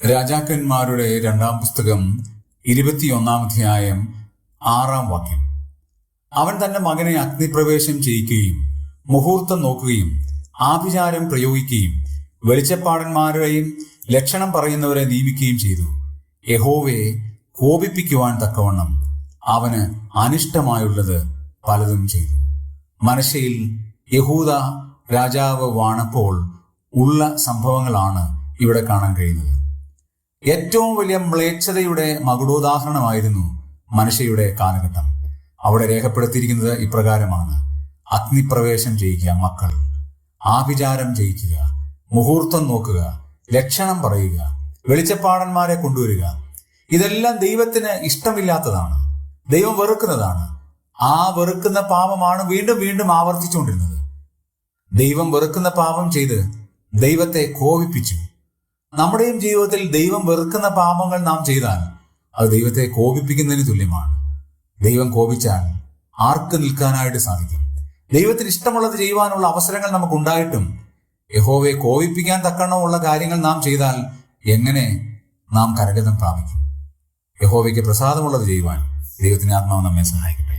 രാജാക്കന്മാരുടെ 2-ാം പുസ്തകം 21-ാം അധ്യായം 6-ാം വാക്യം. അവൻ തന്റെ മകനെ അഗ്നിപ്രവേശം ചെയ്യിക്കുകയും മുഹൂർത്തം നോക്കുകയും ആഭിചാരം പ്രയോഗിക്കുകയും വെളിച്ചപ്പാടന്മാരുടെയും ലക്ഷണം പറയുന്നവരെ നിയമിക്കുകയും ചെയ്തു. യഹോവയെ കോപിപ്പിക്കുവാൻ തക്കവണ്ണം അവന് അനിഷ്ടമായുള്ളത് പലതും ചെയ്തു. മനശ്ശെയിൽ യഹൂദ രാജാവ് വാണപ്പോൾ ഉള്ള സംഭവങ്ങളാണ് ഇവിടെ കാണാൻ കഴിയുന്നത്. ഏറ്റവും വലിയ മ്ലേച്ഛതയുടെ മകുടോദാഹരണമായിരുന്നു മനശ്ശെയുടെ കാലഘട്ടം. അവിടെ രേഖപ്പെടുത്തിയിരിക്കുന്നത് ഇപ്രകാരമാണ്: അഗ്നിപ്രവേശം ചെയ്യിക്കുക മക്കൾ, ആഭിചാരം ചെയ്യിക്കുക, മുഹൂർത്തം നോക്കുക, ലക്ഷണം പറയുക, വെളിച്ചപ്പാടന്മാരെ കൊണ്ടുവരിക. ഇതെല്ലാം ദൈവത്തിന് ഇഷ്ടമില്ലാത്തതാണ്, ദൈവം വെറുക്കുന്നതാണ്. ആ വെറുക്കുന്ന പാപമാണ് വീണ്ടും വീണ്ടും ആവർത്തിച്ചുകൊണ്ടിരുന്നത്. ദൈവം വെറുക്കുന്ന പാപം ചെയ്ത് ദൈവത്തെ കോപിപ്പിച്ചു. നമ്മുടെയും ജീവിതത്തിൽ ദൈവം വെറുക്കുന്ന പാപങ്ങൾ നാം ചെയ്താൽ അത് ദൈവത്തെ കോപിപ്പിക്കുന്നതിന് തുല്യമാണ്. ദൈവം കോപിച്ചാൽ ആർക്ക് നിൽക്കാനായിട്ട് സാധിക്കും? ദൈവത്തിന് ഇഷ്ടമുള്ളത് ചെയ്യുവാനുള്ള അവസരങ്ങൾ നമുക്കുണ്ടായിട്ടും യഹോവയെ കോപിപ്പിക്കാൻ തക്കണ്ണമുള്ള കാര്യങ്ങൾ നാം ചെയ്താൽ എങ്ങനെ നാം കരഗതം പ്രാപിക്കും? യഹോവയ്ക്ക് പ്രസാദമുള്ളത് ചെയ്യുവാൻ ദൈവത്തിന്റെ ആത്മാവ് നമ്മെ സഹായിക്കട്ടെ.